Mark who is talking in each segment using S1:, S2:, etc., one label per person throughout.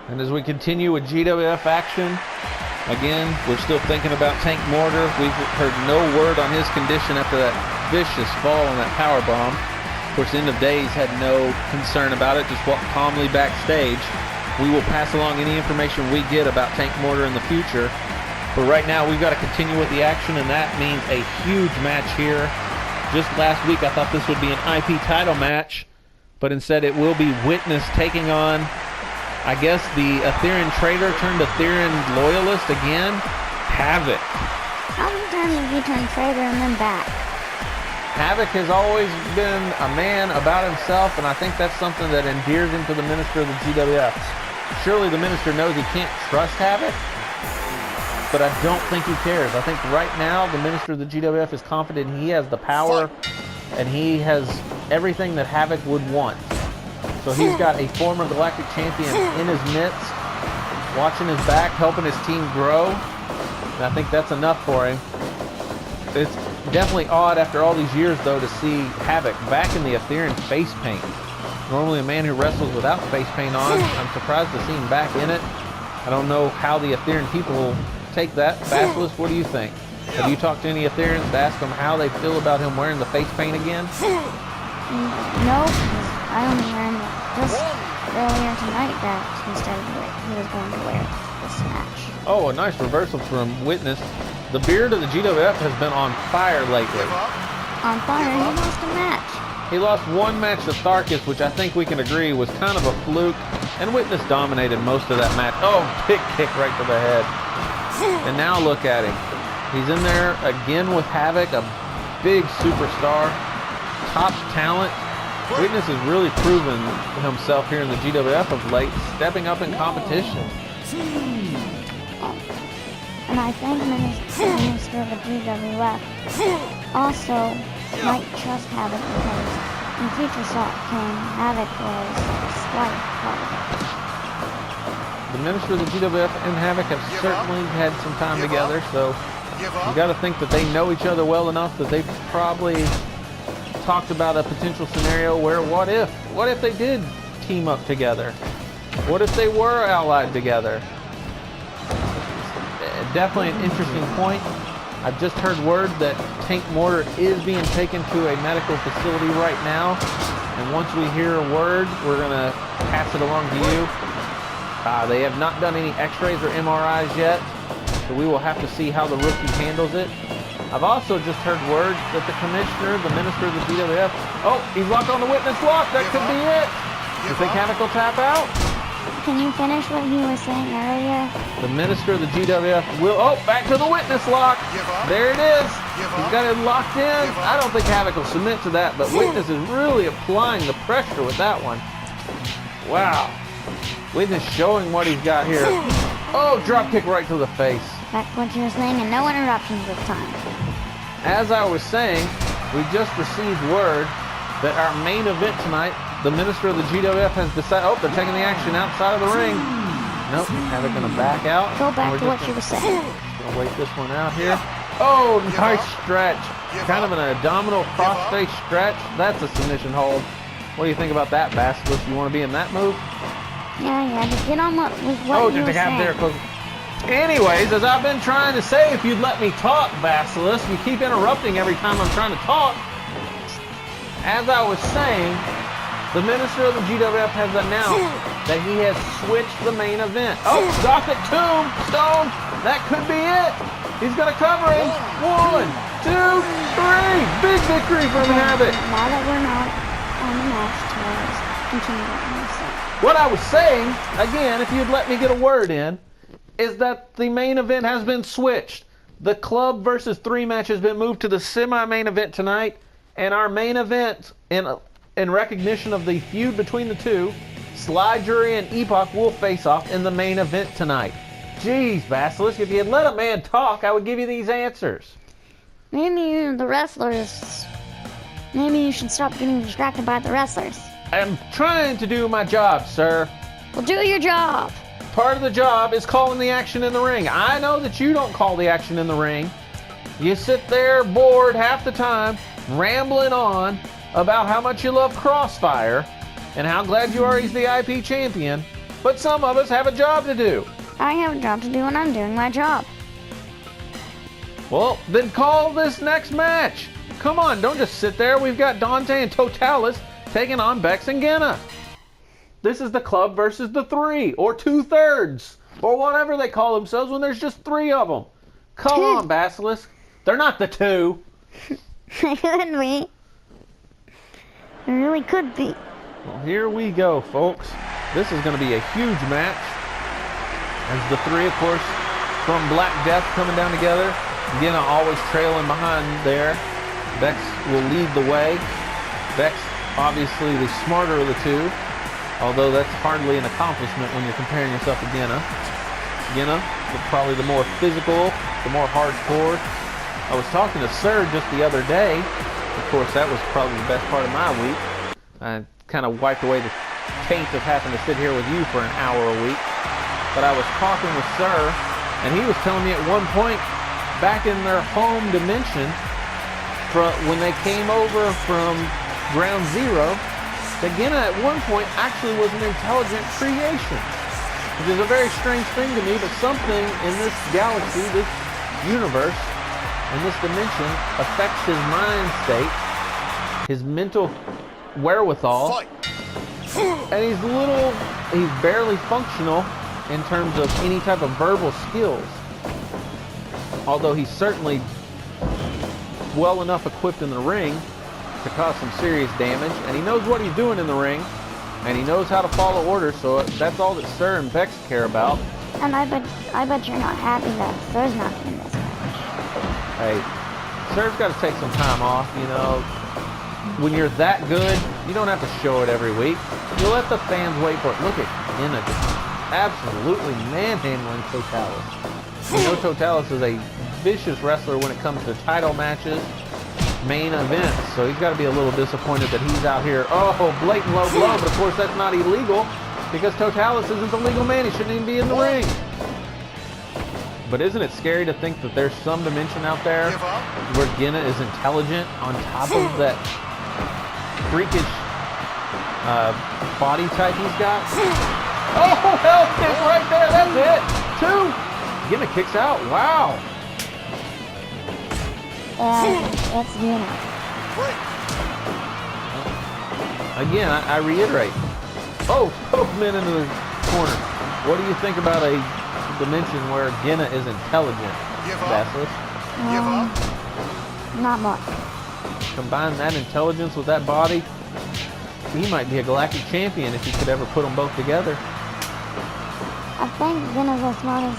S1: And as we continue with GWF Action, again, we're still thinking about Tank Mortar. We've heard no word on his condition after that vicious fall on that power bomb. Of course, End of Days had no concern about it, just walked calmly backstage. We will pass along any information we get about Tank Mortar in the future. But right now, we've got to continue with the action, and that means a huge match here. Just last week, I thought this would be an IP title match, but instead it will be Witness taking on, I guess, the Ethereum traitor turned Ethereum loyalist again, Havoc.
S2: How many times have you turned traitor and then back?
S1: Havoc has always been a man about himself, and I think that's something that endears him to the minister of the GWF. Surely the minister knows he can't trust Havoc, but I don't think he cares. I think right now the minister of the GWF is confident he has the power and he has everything that Havoc would want. So he's got a former Galactic Champion in his midst, watching his back, helping his team grow. And I think that's enough for him. It's definitely odd after all these years, though, to see Havoc back in the Ethereum face paint. Normally a man who wrestles without face paint on. I'm surprised to see him back in it. I don't know how the Ethereum people will take that. Basilisk, what do you think? Have you talked to any Ethereans to ask them how they feel about him wearing the face paint again?
S2: No, I only learned just earlier tonight that he was going to wear this match.
S1: Oh, a nice reversal from Witness. The beard of the GWF has been on fire lately.
S2: On fire, he lost a match.
S1: He lost one match to Tharkus, which I think we can agree was kind of a fluke, and Witness dominated most of that match. Oh, big kick right to the head. And now look at him. He's in there again with Havoc, a big superstar, top talent. Witness has really proven himself here in the GWF of late, stepping up in competition.
S2: And I think the minister of the GWF also might trust Havoc because in Future Shock King, Havoc was a slight part of it.
S1: The minister of the GWF and Havoc have certainly had some time together, so you got to think that they know each other well enough that they've probably talked about a potential scenario where what if they did team up together? What if they were allied together? Definitely an interesting point. I've just heard word that Tank Mortar is being taken to a medical facility right now, and once we hear a word, we're going to pass it along to you. They have not done any x-rays or MRIs yet, so we will have to see how the rookie handles it. I've also just heard word that the commissioner, the minister of the GWF, oh, he's locked on the Witness lock. That could be it. You think Havoc will tap out?
S2: Can you finish what he was saying earlier?
S1: The minister of the GWF will, oh, back to the Witness lock. There it is. He's got it locked in. I don't think Havoc will submit to that, but Witness is really applying the pressure with that one. Wow. Witness showing what he's got here. Oh, drop kick right to the face.
S2: Back to what you were saying, and no interruptions this time.
S1: As I was saying, we just received word that our main event tonight, the minister of the GWF has decided, oh, they're taking the action outside of the ring. Nope, Havoc gonna back out.
S2: Go back to what you were saying.
S1: Gonna wait this one out here. Oh, nice stretch. Kind of an abdominal cross-face stretch. That's a submission hold. What do you think about that, Basilisk? You want to be in that move?
S2: Yeah, just get on with what you were saying.
S1: There close. Anyways, as I've been trying to say, if you'd let me talk, Basilisk, you keep interrupting every time I'm trying to talk. As I was saying, the minister of the GWF has announced that he has switched the main event. Oh, Gothic Tombstone, that could be it. He's going to cover him. 1, 2, 3. Big victory from Havoc.
S2: Now that we're not on the match, let's continue what you were saying.
S1: What I was saying, again, if you'd let me get a word in, is that the main event has been switched. The club versus 3 match has been moved to the semi-main event tonight, and our main event, in recognition of the feud between the two, Sly Jury and Epoch will face off in the main event tonight. Jeez, Basilisk, if you had let a man talk, I would give you these answers.
S2: Maybe the wrestlers, maybe you should stop getting distracted by the wrestlers.
S1: I'm trying to do my job, sir.
S2: Well, do your job.
S1: Part of the job is calling the action in the ring. I know that you don't call the action in the ring. You sit there bored half the time, rambling on about how much you love Crossfire and how glad you are he's the IP champion. But some of us have a job to do.
S2: I have a job to do and I'm doing my job.
S1: Well, then call this next match. Come on, don't just sit there. We've got Dante and Totalis taking on Bex and Gina. This is the club versus the 3, or 2/3, or whatever they call themselves when there's just 3 of them. Come on, Basilisk. They're not the 2.
S2: It could be. It really could be.
S1: Well, here we go, folks. This is going to be a huge match. As the 3, of course, from Black Death coming down together. Gina always trailing behind there. Bex will lead the way. Bex, obviously the smarter of the 2, although that's hardly an accomplishment when you're comparing yourself to Gina. Gina, probably the more physical, the more hardcore. I was talking to Sir just the other day. Of course, that was probably the best part of my week. I kind of wiped away the taint of having to sit here with you for an hour a week. But I was talking with Sir, and he was telling me at one point, back in their home dimension, when they came over from Ground Zero, that Gina at one point actually was an intelligent creation. Which is a very strange thing to me, but something in this galaxy, this universe, in this dimension affects his mind state, his mental wherewithal, and he's barely functional in terms of any type of verbal skills. Although he's certainly well enough equipped in the ring to cause some serious damage, and he knows what he's doing in the ring, and he knows how to follow orders, so that's all that Sir and Bex care about.
S2: And I bet you're not happy that Sir's not in this match.
S1: Hey, Sir's got to take some time off, you know. When you're that good, you don't have to show it every week. You let the fans wait for it. Look at Gina just absolutely manhandling Totalis. You know Totalis is a vicious wrestler when it comes to title matches, main events, so he's got to be a little disappointed that he's out here. Oh, blatant low blow, but of course that's not illegal because Totalis isn't the legal man. He shouldn't even be in the ring. But isn't it scary to think that there's some dimension out there where Gina is intelligent on top of that freakish body type he's got? Oh, hell kick right there. That's it. 2. Gina kicks out. Wow.
S2: It's Gina.
S1: Again, I reiterate. Oh, both men into the corner. What do you think about a dimension where Gina is intelligent, Basilisk?
S2: Not much.
S1: Combine that intelligence with that body, he might be a galactic champion if he could ever put them both together.
S2: I think Gina's as smart as...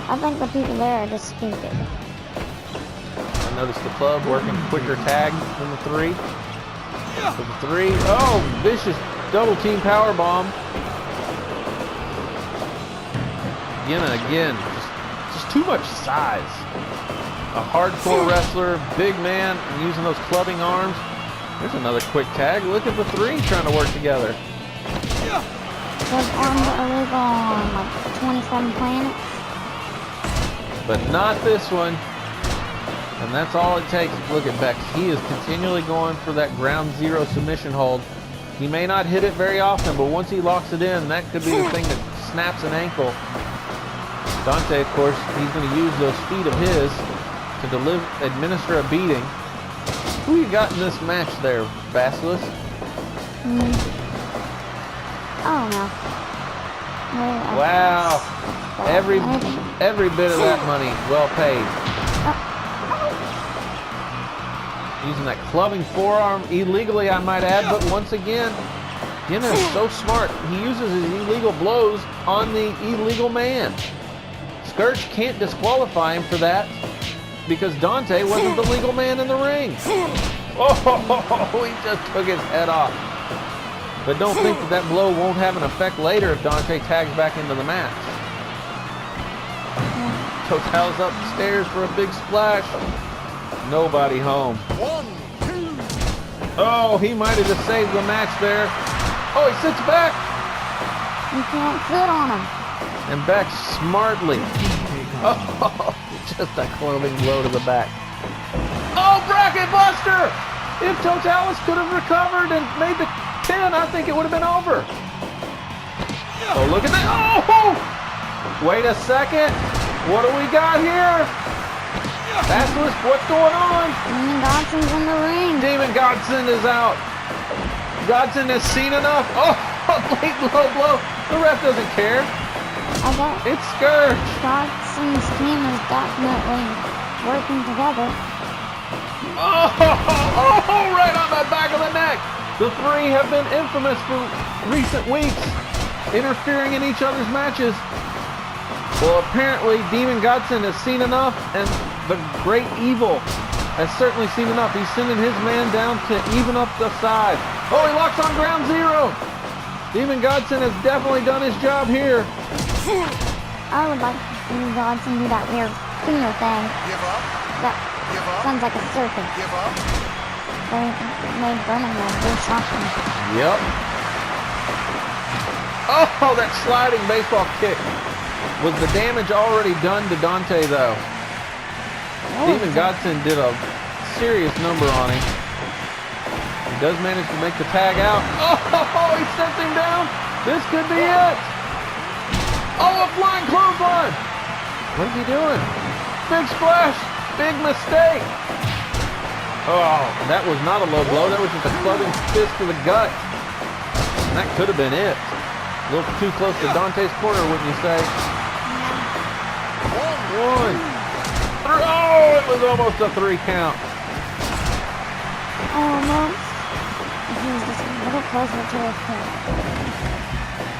S2: I think the people there are just stupid.
S1: I noticed the club working quicker tag than the 3. For the 3, oh, vicious double team power bomb. Gina again, just too much size. A hardcore wrestler, big man, using those clubbing arms. There's another quick tag. Look at the 3 trying to work together.
S2: Those arms are illegal on like 27 planets.
S1: But not this one. And that's all it takes. Look at Bex. He is continually going for that Ground Zero submission hold. He may not hit it very often, but once he locks it in, that could be the thing that snaps an ankle. Dante, of course, he's going to use those feet of his to administer a beating. Who you got in this match there, Basilisk?
S2: I don't know.
S1: Wow. Every bit of that money well paid. Using that clubbing forearm illegally, I might add, but once again, Gina is so smart. He uses his illegal blows on the illegal man. Scourge can't disqualify him for that because Dante wasn't the legal man in the ring. Oh, he just took his head off. But don't think that blow won't have an effect later if Dante tags back into the match. Total's up the stairs for a big splash. Nobody home.
S3: 1, 2.
S1: Oh, he might have just saved the match there. Oh, he sits back.
S2: You can't sit on him.
S1: And back smartly. Oh, just a clubbing blow to the back. Oh, bracket buster! If Totalis could have recovered and made the 10, I think it would have been over. Oh, look at that. Oh! Wait a second. What do we got here? Basilisk, what's going on?
S2: Demon Godson's in the ring.
S1: Demon Godson is out. Godson has seen enough. Oh, late low blow. The ref doesn't care.
S2: I bet
S1: It's Scourge.
S2: Godson's team is definitely working together.
S1: Oh, right on the back of the neck. The three have been infamous for recent weeks, interfering in each other's matches. Well, apparently Demon Godson has seen enough, and the Great Evil has certainly seen enough. He's sending his man down to even up the side. Oh, he locks on ground zero. Demon Godson has definitely done his job here.
S2: I would like to see Godson do that weird finger thing.
S3: Give up.
S2: That
S3: Give up.
S2: sounds like a circus.
S3: Give up.
S2: They made Birmingham do something.
S1: Yep. Oh, that sliding baseball kick. Was the damage already done to Dante, though?
S2: Oh,
S1: Demon Godson did a serious number on him. He does manage to make the tag out. Oh, he sets him down. This could be it. Oh, a flying clothesline. What is he doing? Big splash. Big mistake. Oh, that was not a low blow. That was just a clubbing fist to the gut. And that could have been it. A little too close to Dante's corner, wouldn't you say? One. Oh, it was almost a 3 count.
S2: almost. He was just a little closer to his head.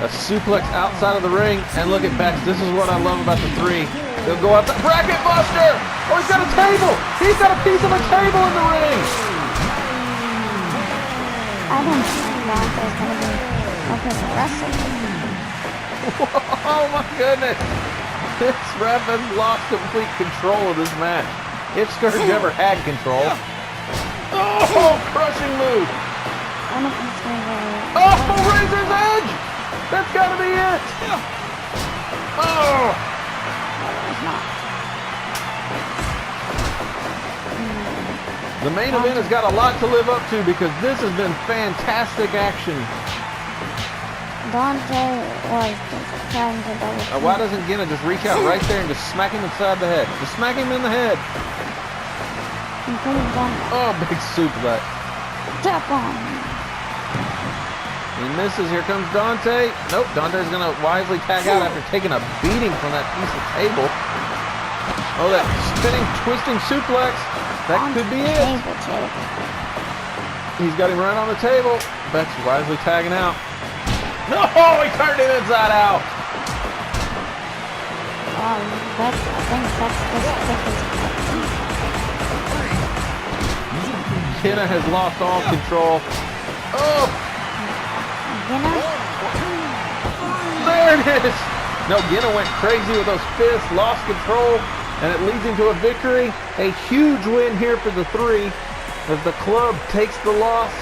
S1: A suplex outside of the ring, and look at Bex. This is what I love about the three. They'll go out the bracket buster. Oh, he's got a table. He's got a piece of a table in the ring.
S2: I don't think Dante's gonna be okay to wrestle.
S1: Oh my goodness. This ref has lost complete control of this match. If Scourge ever had control. Oh, crushing move.
S2: I don't think it's gonna go.
S1: Oh, Razor's Edge. That's got to be it. Oh.
S2: It's not.
S1: The main event has got a lot to live up to because this has been fantastic action.
S2: Dante was just trying to double.
S1: Why doesn't Gina just reach out right there and just smack him inside the head? Just smack him in the head.
S2: He could have done
S1: Oh, big suplex.
S2: step on.
S1: He misses. Here comes Dante. Nope, Dante's going to wisely tag out after taking a beating from that piece of table. Oh, that spinning, twisting suplex. That could be it.
S2: Table too.
S1: He's got him right on the table. Beck's wisely tagging out. No, he turned him inside out.
S2: I think that's just
S1: Kenna has lost all control. Oh,
S2: Gina?
S1: there it is. No, Gina went crazy with those fists, lost control, and it leads him to a victory. A huge win here for the three as the club takes the loss.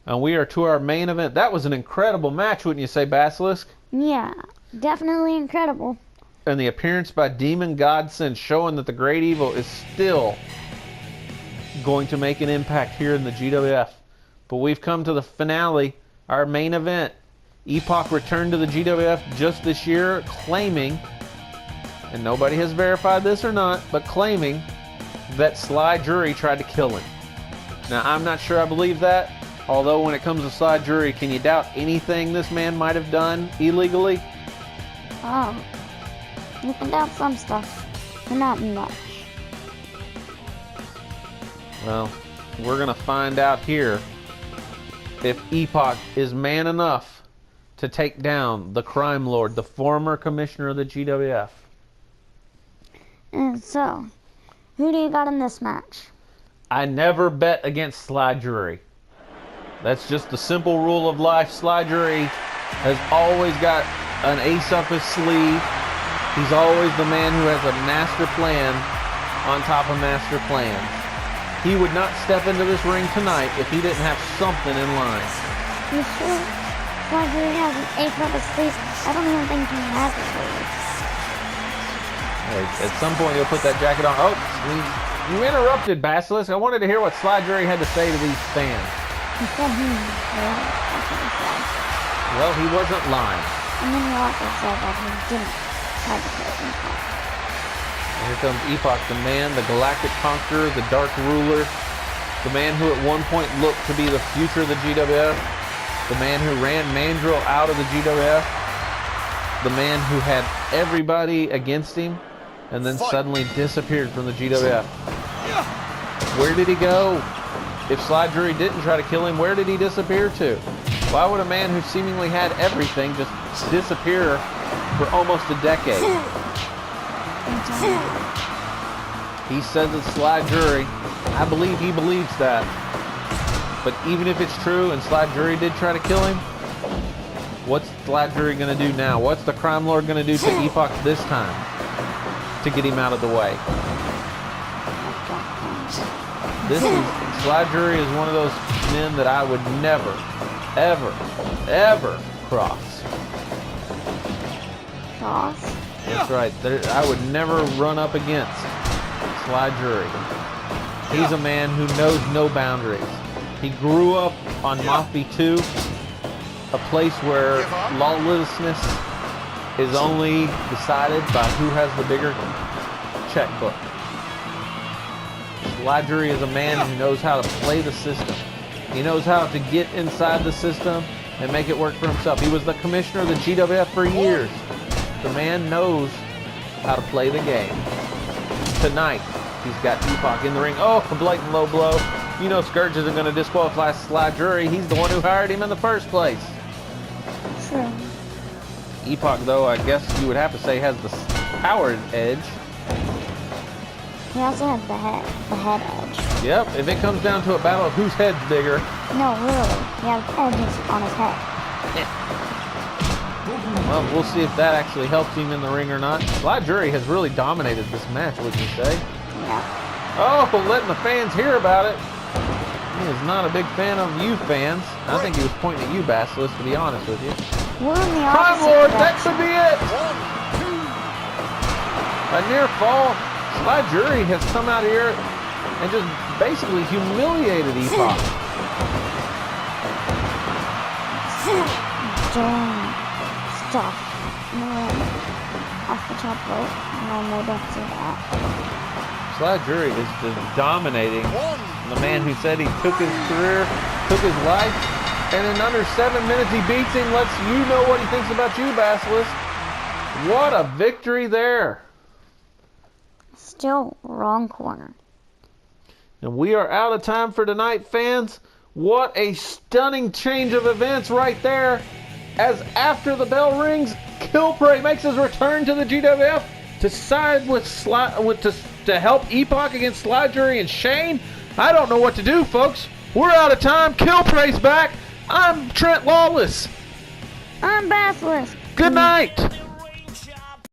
S1: And we are to our main event. That was an incredible match, wouldn't you say, Basilisk?
S2: Yeah, definitely incredible.
S1: And the appearance by Demon Godson showing that the Great Evil is still going to make an impact here in the GWF. But we've come to the finale, our main event. Epoch returned to the GWF just this year, claiming, and nobody has verified this or not, but claiming that Sly Jury tried to kill him. Now, I'm not sure I believe that. Although when it comes to Sly Jury, can you doubt anything this man might have done illegally?
S2: You can doubt some stuff, but not much.
S1: Well, we're going to find out here if Epoch is man enough to take down the crime lord, the former commissioner of the GWF.
S2: And so, who do you got in this match?
S1: I never bet against Sly Jury. That's just the simple rule of life. Sly Jury has always got an ace up his sleeve. He's always the man who has a master plan on top of master plans. He would not step into this ring tonight if he didn't have something in line.
S2: You sure? Sly has an ace up his sleeve. I don't even think he has a sleeve.
S1: Hey, at some point, you'll put that jacket on. Oh, you interrupted, Basilisk. I wanted to hear what Sly Jury had to say to these fans.
S2: He said he. That's what he said.
S1: Well, he wasn't lying.
S2: And then he also said that he didn't try to kill Epoch.
S1: And here comes Epoch, the man, the galactic conqueror, the dark ruler, the man who at one point looked to be the future of the GWF, the man who ran Mandrill out of the GWF, the man who had everybody against him, and then suddenly disappeared from the GWF. Where did he go? If Sly Drury didn't try to kill him, where did he disappear to? Why would a man who seemingly had everything just disappear for almost a decade? He says it's Sly Drury. I believe he believes that. But even if it's true and Sly Drury did try to kill him, what's Sly Drury going to do now? What's the crime lord going to do to Epoch this time to get him out of the way? Sly Drury is one of those men that I would never, ever, ever cross.
S2: Cross?
S1: That's right. I would never run up against Sly Drury. He's a man who knows no boundaries. He grew up on Mothby 2, a place where lawlessness is only decided by who has the bigger checkbook. Sly Drury is a man who knows how to play the system. He knows how to get inside the system and make it work for himself. He was the commissioner of the GWF for years. The man knows how to play the game. Tonight, he's got Epoch in the ring. Oh, a blatant low blow. You know Scourge isn't going to disqualify Sly Drury. He's the one who hired him in the first place.
S2: True.
S1: Epoch, though, I guess you would have to say has the power edge.
S2: He also has the head edge.
S1: Yep, if it comes down to a battle of whose head's bigger.
S2: No, literally. He has edges on his head.
S1: Well, we'll see if that actually helps him in the ring or not. Sly Drury has really dominated this match, would you say?
S2: Yeah.
S1: Oh, letting the fans hear about it. He is not a big fan of you fans. I think he was pointing at you, Basilisk, to be honest with you.
S2: We're in the
S1: Crime
S2: opposite
S1: Lord, that
S2: direction.
S1: could be it! A near fall. Sly Drury has come out here and just basically humiliated Epoch.
S2: Doing stuff in the ring. Off the top rope. No, don't do that.
S1: Sly Drury is just dominating the man who said he took his career, took his life, and in under 7 minutes he beats him, lets you know what he thinks about you, Basilisk. What a victory there.
S2: Still wrong corner.
S1: And we are out of time for tonight, fans. What a stunning change of events right there. As after the bell rings, Killprey makes his return to the GWF to side with to help Epoch against Sly Drury and Shane. I don't know what to do, folks. We're out of time. Killprey's back. I'm Trent Lawless.
S2: I'm Basilisk.
S1: Good night.